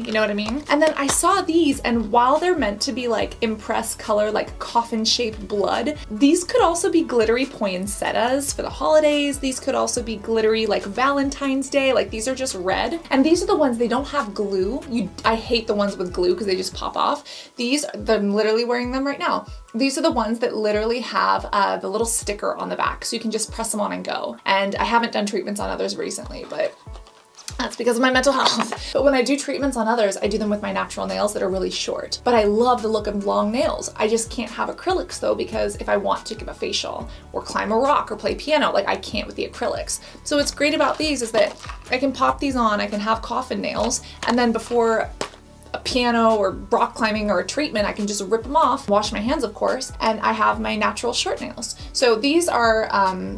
you know what I mean? And then I saw these, and while they're meant to be like impress color, like coffin shaped blood, these could also be glittery poinsettias for the holidays. These could also be glittery like Valentine's Day. Like these are just red. And these are the ones, they don't have glue. I hate the ones with glue because they just pop off. These, I'm literally wearing them right now. These are the ones that literally have the little sticker on the back, so you can just press them on and go. And I haven't done treatments on others recently, but that's because of my mental health. But when I do treatments on others, I do them with my natural nails that are really short. But I love the look of long nails. I just can't have acrylics though, because if I want to give a facial or climb a rock or play piano, like I can't with the acrylics. So what's great about these is that I can pop these on, I can have coffin nails, and then before a piano or rock climbing or a treatment, I can just rip them off, wash my hands of course, and I have my natural short nails. So these are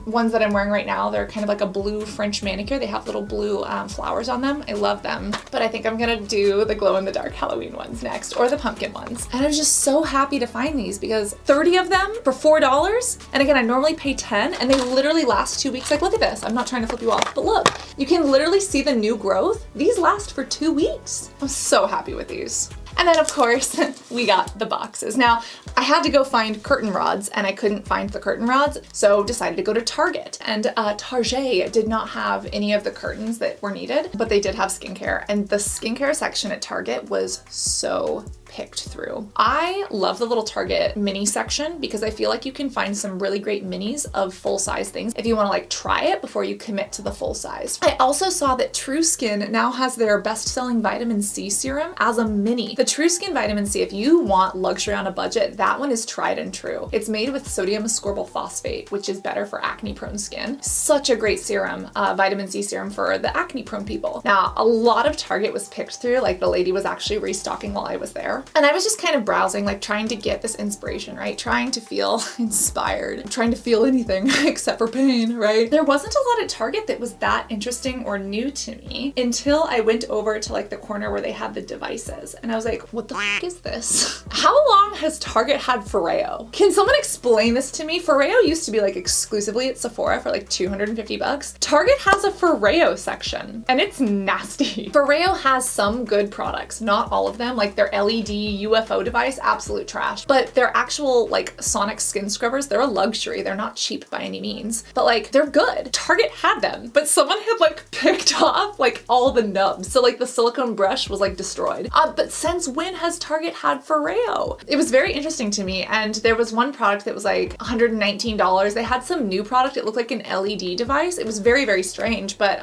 ones that I'm wearing right now. They're kind of like a blue French manicure. They have little blue flowers on them. I love them. But I think I'm gonna do the glow in the dark Halloween ones next, or the pumpkin ones. And I was just so happy to find these because 30 of them for $4. And again, I normally pay 10 and they literally last 2 weeks. Like, look at this. I'm not trying to flip you off, but look, you can literally see the new growth. These last for 2 weeks. I'm so happy with these. And then of course, we got the boxes. Now, I had to go find curtain rods and I couldn't find the curtain rods, so decided to go to Target. And Target did not have any of the curtains that were needed, but they did have skincare. And the skincare section at Target was so picked through. I love the little Target mini section because I feel like you can find some really great minis of full-size things if you want to like try it before you commit to the full size. I also saw that True Skin now has their best-selling Vitamin C Serum as a mini. The True Skin Vitamin C, if you want luxury on a budget, that one is tried and true. It's made with sodium ascorbyl phosphate, which is better for acne-prone skin. Such a great serum, Vitamin C Serum for the acne-prone people. Now, a lot of Target was picked through, like the lady was actually restocking while I was there. And I was just kind of browsing, like trying to get this inspiration, right? Trying to feel inspired, trying to feel anything except for pain, right? There wasn't a lot at Target that was that interesting or new to me until I went over to like the corner where they had the devices. And I was like, what the f is this? How long has Target had FOREO? Can someone explain this to me? FOREO used to be like exclusively at Sephora for like 250 bucks. Target has a FOREO section and it's nasty. FOREO has some good products, not all of them, like their LED UFO device, absolute trash. But their actual like sonic skin scrubbers, they're a luxury. They're not cheap by any means, but like they're good. Target had them, but someone had like picked off like all the nubs. So like the silicone brush was like destroyed. But since when has Target had FOREO? It was very interesting to me. And there was one product that was like $119. They had some new product. It looked like an LED device. It was very, very strange, but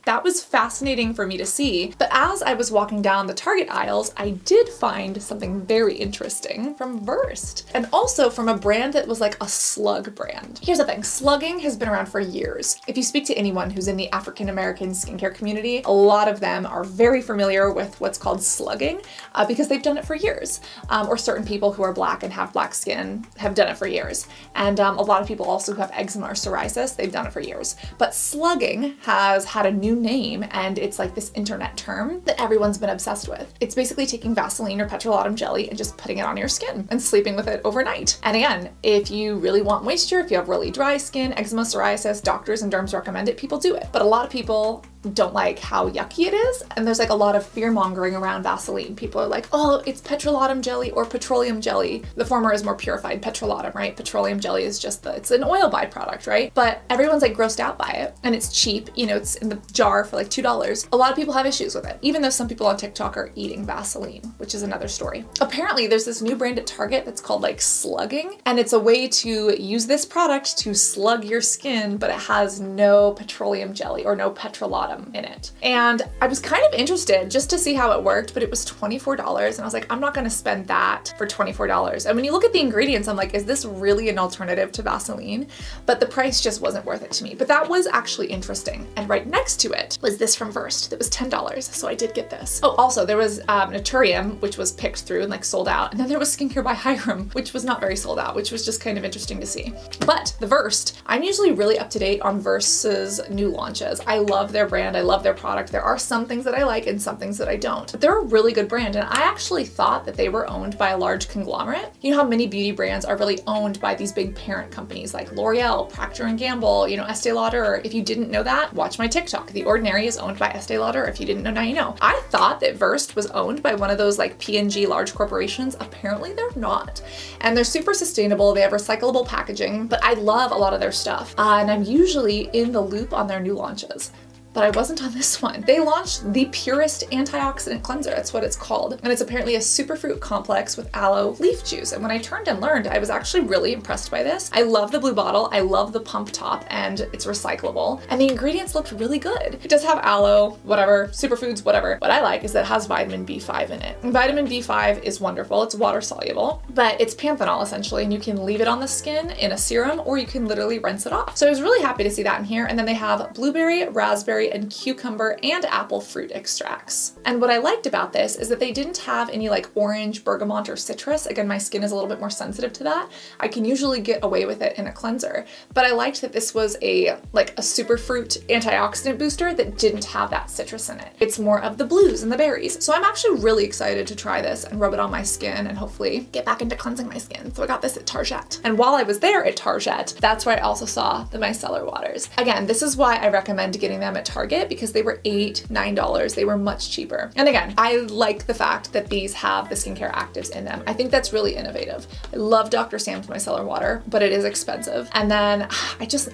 that was fascinating for me to see. But as I was walking down the Target aisles, I did find something very interesting from Versed, and also from a brand that was like a slug brand. Here's the thing, slugging has been around for years. If you speak to anyone who's in the African-American skincare community, a lot of them are very familiar with what's called slugging because they've done it for years. Or certain people who are black and have black skin have done it for years. And a lot of people also who have eczema or psoriasis, they've done it for years. But slugging has had a new name, and it's like this internet term that everyone's been obsessed with. It's basically taking Vaseline or petrolatum jelly and just putting it on your skin and sleeping with it overnight. And again, if you really want moisture, if you have really dry skin, eczema, psoriasis, doctors and derms recommend it, people do it. But a lot of people don't like how yucky it is, and there's like a lot of fear mongering around Vaseline. People are like, oh, it's petrolatum jelly or petroleum jelly. The former is more purified petrolatum, right? Petroleum jelly is just it's an oil byproduct, right? But everyone's like grossed out by it, and it's cheap. You know, it's in the jar for like $2. A lot of people have issues with it, even though some people on TikTok are eating Vaseline, which is another story. Apparently there's this new brand at Target that's called like slugging, and it's a way to use this product to slug your skin, but it has no petroleum jelly or no petrolatum in it. And I was kind of interested just to see how it worked, but it was $24, and I was like, I'm not gonna spend that for $24. And when you look at the ingredients, I'm like, is this really an alternative to Vaseline? But the price just wasn't worth it to me. But that was actually interesting. And right next to it was this from Versed that was $10, so I did get this. Oh, also there was Naturium, which was picked through and like sold out. And then there was Skincare by Hyram, which was not very sold out, which was just kind of interesting to see. But the Versed, I'm usually really up to date on Verse's new launches. I love their brand. I love their product. There are some things that I like and some things that I don't. But they're a really good brand, and I actually thought that they were owned by a large conglomerate. You know how many beauty brands are really owned by these big parent companies like L'Oreal, Procter & Gamble, you know, Estee Lauder. If you didn't know that, watch my TikTok. The Ordinary is owned by Estee Lauder. If you didn't know, now you know. I thought that Versed was owned by one of those like P&G large corporations. Apparently they're not. And they're super sustainable. They have recyclable packaging, but I love a lot of their stuff. And I'm usually in the loop on their new launches. But I wasn't on this one. They launched the purest antioxidant cleanser. That's what it's called. And it's apparently a superfruit complex with aloe leaf juice. And when I turned and learned, I was actually really impressed by this. I love the blue bottle. I love the pump top, and it's recyclable. And the ingredients looked really good. It does have aloe, whatever, superfoods, whatever. What I like is that it has vitamin B5 in it. And vitamin B5 is wonderful. It's water soluble, but it's panthenol essentially, and you can leave it on the skin in a serum, or you can literally rinse it off. So I was really happy to see that in here. And then they have blueberry, raspberry, raspberry and cucumber and apple fruit extracts. And what I liked about this is that they didn't have any like orange, bergamot, or citrus. Again, my skin is a little bit more sensitive to that. I can usually get away with it in a cleanser, but I liked that this was a superfruit antioxidant booster that didn't have that citrus in it. It's more of the blues and the berries. So I'm actually really excited to try this and rub it on my skin and hopefully get back into cleansing my skin. So I got this at Target. And while I was there at Target, that's where I also saw the Micellar waters. Again, this is why I recommend getting them at Target, because they were $8, $9. They were much cheaper. And again, I like the fact that these have the skincare actives in them. I think that's really innovative. I love Dr. Sam's Micellar water, but it is expensive. And then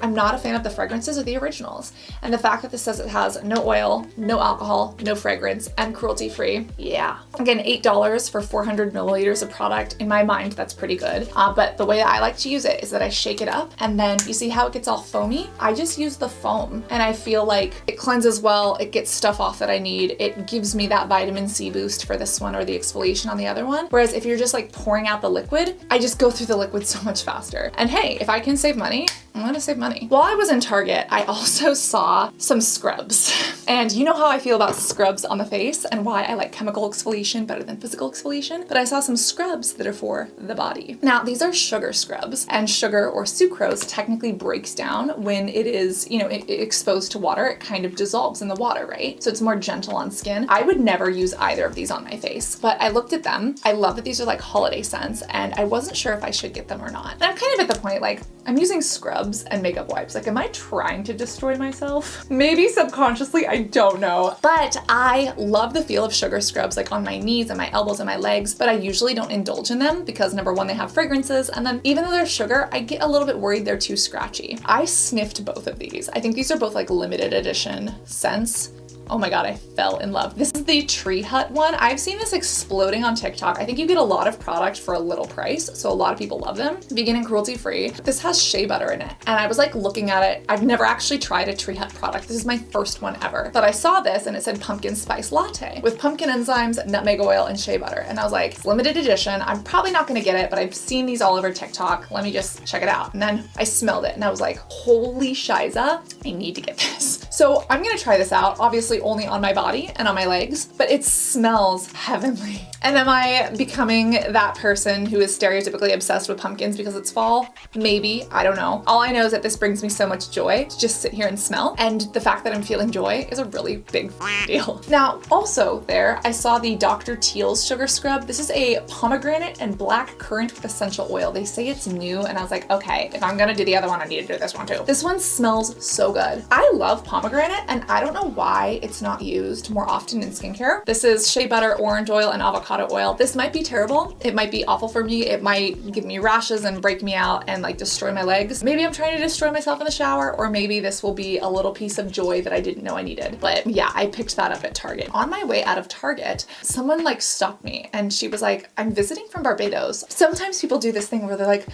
I'm not a fan of the fragrances of the originals. And the fact that this says it has no oil, no alcohol, no fragrance, and cruelty-free. Yeah. Again, $8 for 400 milliliters of product. In my mind, that's pretty good. But the way that I like to use it is that I shake it up, and then you see how it gets all foamy? I just use the foam, and I feel like it cleanses well, it gets stuff off that I need, it gives me that vitamin C boost for this one or the exfoliation on the other one. Whereas if you're just like pouring out the liquid, I just go through the liquid so much faster. And hey, if I can save money, I'm gonna save money. While I was in Target, I also saw some scrubs. And you know how I feel about scrubs on the face and why I like chemical exfoliation better than physical exfoliation, but I saw some scrubs that are for the body. Now, these are sugar scrubs, and sugar or sucrose technically breaks down when it is, exposed to water. It kind of dissolves in the water, right? So it's more gentle on skin. I would never use either of these on my face, but I looked at them. I love that these are like holiday scents, and I wasn't sure if I should get them or not. And I'm kind of at the point, like, I'm using scrubs and makeup wipes. Like, am I trying to destroy myself? Maybe subconsciously, I don't know. But I love the feel of sugar scrubs, like on my knees and my elbows and my legs, but I usually don't indulge in them because number one, they have fragrances, and then even though they're sugar, I get a little bit worried they're too scratchy. I sniffed both of these. I think these are both like limited edition scents. Oh my God, I fell in love. This is the Tree Hut one. I've seen this exploding on TikTok. I think you get a lot of product for a little price, so a lot of people love them. Vegan and cruelty-free. This has shea butter in it. And I was like looking at it. I've never actually tried a Tree Hut product. This is my first one ever. But I saw this and it said pumpkin spice latte with pumpkin enzymes, nutmeg oil, and shea butter. And I was like, it's limited edition. I'm probably not gonna get it, but I've seen these all over TikTok. Let me just check it out. And then I smelled it and I was like, holy shiza, I need to get this. So I'm gonna try this out. Obviously only on my body and on my legs, but it smells heavenly. And am I becoming that person who is stereotypically obsessed with pumpkins because it's fall? Maybe, I don't know. All I know is that this brings me so much joy to just sit here and smell. And the fact that I'm feeling joy is a really big deal. Now, also there, I saw the Dr. Teal's Sugar Scrub. This is a pomegranate and black currant with essential oil. They say it's new, and I was like, okay, if I'm gonna do the other one, I need to do this one too. This one smells so good. I love pomegranate, and I don't know why it's not used more often in skincare. This is shea butter, orange oil, and avocado oil. This might be terrible. It might be awful for me. It might give me rashes and break me out and like destroy my legs. Maybe I'm trying to destroy myself in the shower, or maybe this will be a little piece of joy that I didn't know I needed. But yeah, I picked that up at Target. On my way out of Target, someone like stopped me and she was like, I'm visiting from Barbados. Sometimes people do this thing where they're like,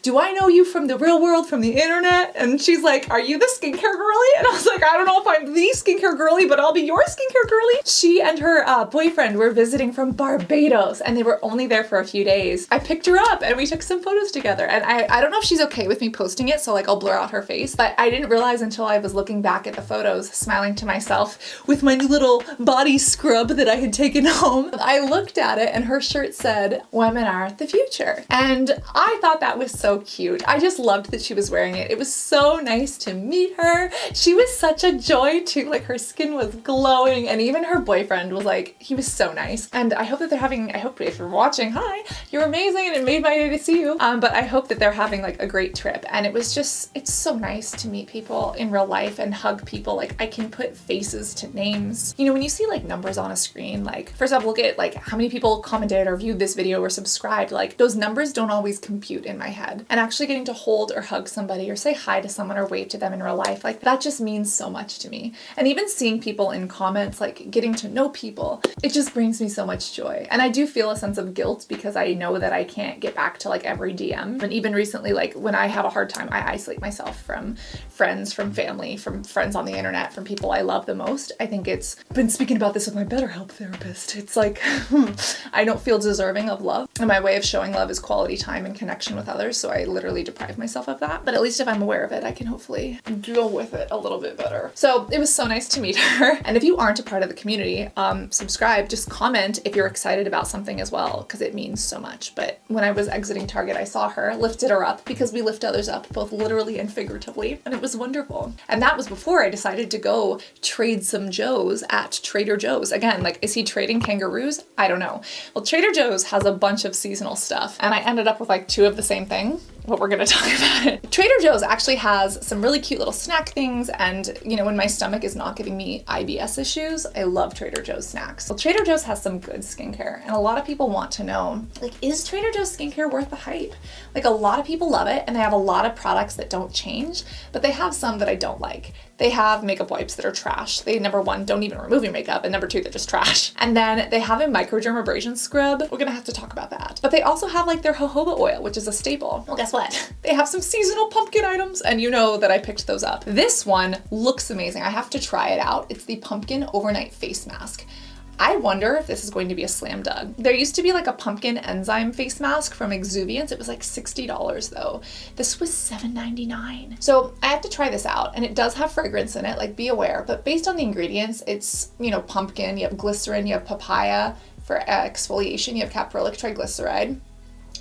do I know you from the real world, from the internet? And she's like, are you the skincare girly? And I was like, I don't know if I'm the skincare girly, but I'll be your skincare girly. She and her boyfriend were visiting from Barbados, and they were only there for a few days. I picked her up and we took some photos together, and I don't know if she's okay with me posting it, so like I'll blur out her face, but I didn't realize until I was looking back at the photos, smiling to myself with my new little body scrub that I had taken home. I looked at it and her shirt said, "Women are the future." And I thought that was so cute. I just loved that she was wearing it. It was so nice to meet her. She was such a joy too. Like, her skin was glowing, and even her boyfriend was like, he was so nice. And I hope that they're having, I hope if you're watching, hi, you're amazing and it made my day to see you. But I hope that they're having like a great trip. And it was just, it's so nice to meet people in real life and hug people. Like, I can put faces to names. You know, when you see like numbers on a screen, like first off, look at like how many people commented or viewed this video or subscribed. Like, those numbers don't always compute in my head. And actually getting to hold or hug somebody or say hi to someone or wave to them in real life, like that just means so much to me. And even seeing people in comments, like getting to know people, it just brings me so much joy. And I do feel a sense of guilt because I know that I can't get back to like every DM. And even recently, like when I have a hard time, I isolate myself from friends, from family, from friends on the internet, from people I love the most. I think it's been speaking about this with my BetterHelp therapist. It's like, I don't feel deserving of love. And my way of showing love is quality time and connection with others. So I literally deprive myself of that. But at least if I'm aware of it, I can hopefully deal with it a little bit better. So it was so nice to meet her. And if you aren't a part of the community, subscribe, just comment if you're excited about something as well, because it means so much. But when I was exiting Target, I saw her, lifted her up, because we lift others up, both literally and figuratively. And it was wonderful. And that was before I decided to go trade some Joes at Trader Joe's. Again, like, is he trading kangaroos? I don't know. Well, Trader Joe's has a bunch of seasonal stuff, and I ended up with like 2 of the same thing, but we're gonna talk about it. Trader Joe's actually has some really cute little snack things, and you know, when my stomach is not giving me IBS issues, I love Trader Joe's snacks. Well, Trader Joe's has some good skincare, and a lot of people want to know, like, is Trader Joe's skincare worth the hype? Like, a lot of people love it, and they have a lot of products that don't change, but they have some that I don't like. They have makeup wipes that are trash. They, number 1, don't even remove your makeup, and number 2, they're just trash. And then they have a microdermabrasion scrub. We're gonna have to talk about that. But they also have like their jojoba oil, which is a staple. Well, guess what? They have some seasonal pumpkin items, and you know that I picked those up. This one looks amazing. I have to try it out. It's the pumpkin overnight face mask. I wonder if this is going to be a slam dunk. There used to be like a pumpkin enzyme face mask from Exuviance. It was like $60 though. This was $7.99. So I have to try this out, and it does have fragrance in it, like, be aware, but based on the ingredients, it's, you know, pumpkin, you have glycerin, you have papaya for exfoliation, you have caprylic triglyceride.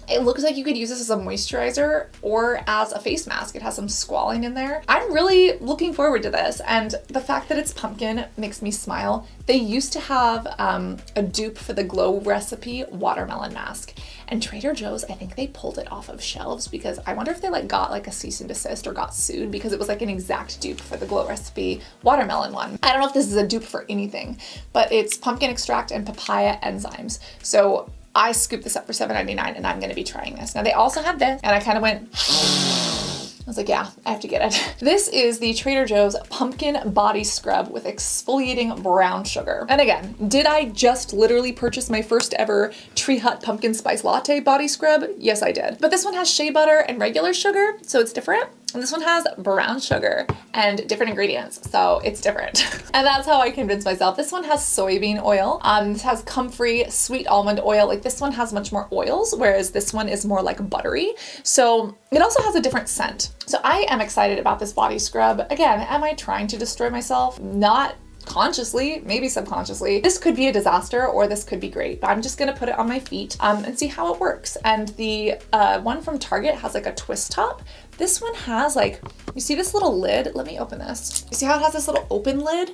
It looks like you could use this as a moisturizer or as a face mask. It has some squalene in there. I'm really looking forward to this, and the fact that it's pumpkin makes me smile. They used to have a dupe for the Glow Recipe watermelon mask, and Trader Joe's, I think they pulled it off of shelves, because I wonder if they like got like a cease and desist or got sued, because it was like an exact dupe for the Glow Recipe watermelon one. I don't know if this is a dupe for anything, but it's pumpkin extract and papaya enzymes. So I scooped this up for $7.99, and I'm gonna be trying this. Now, they also had this, and I kind of went, I was like, yeah, I have to get it. This is the Trader Joe's Pumpkin Body Scrub with exfoliating brown sugar. And again, did I just literally purchase my first ever Tree Hut Pumpkin Spice Latte body scrub? Yes, I did. But this one has shea butter and regular sugar, so it's different. And this one has brown sugar and different ingredients, so it's different. And that's how I convinced myself. This one has soybean oil. This has comfrey sweet almond oil. Like, this one has much more oils, whereas this one is more like buttery. So it also has a different scent. So I am excited about this body scrub. Again, am I trying to destroy myself? Not consciously, maybe subconsciously. This could be a disaster, or this could be great, but I'm just gonna put it on my feet and see how it works. And the one from Target has like a twist top. This one has like, you see this little lid? Let me open this. You see how it has this little open lid?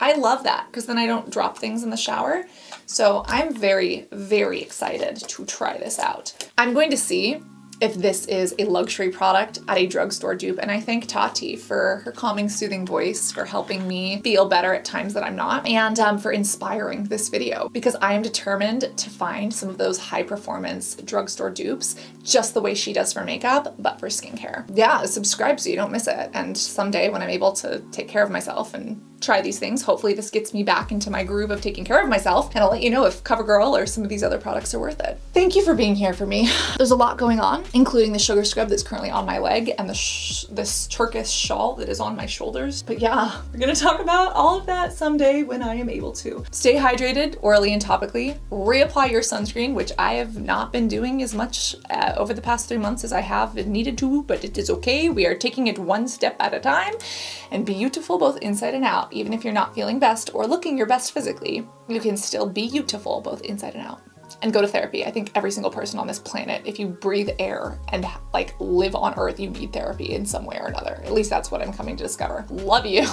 I love that, because then I don't drop things in the shower. So I'm very, very excited to try this out. I'm going to see if this is a luxury product at a drugstore dupe. And I thank Tati for her calming, soothing voice, for helping me feel better at times that I'm not, and for inspiring this video, because I am determined to find some of those high performance drugstore dupes just the way she does for makeup, but for skincare. Yeah, subscribe so you don't miss it. And someday when I'm able to take care of myself and try these things, hopefully this gets me back into my groove of taking care of myself, and I'll let you know if CoverGirl or some of these other products are worth it. Thank you for being here for me. There's a lot going on, including the sugar scrub that's currently on my leg, and this Turkish shawl that is on my shoulders. But yeah, we're gonna talk about all of that someday when I am able to. Stay hydrated, orally and topically. Reapply your sunscreen, which I have not been doing as much over the past 3 months as I have needed to, but it is okay. We are taking it one step at a time, and beYoutiful both inside and out. Even if you're not feeling best or looking your best physically, you can still be beautiful both inside and out. And go to therapy. I think every single person on this planet, if you breathe air and like live on earth, you need therapy in some way or another. At least that's what I'm coming to discover. Love you.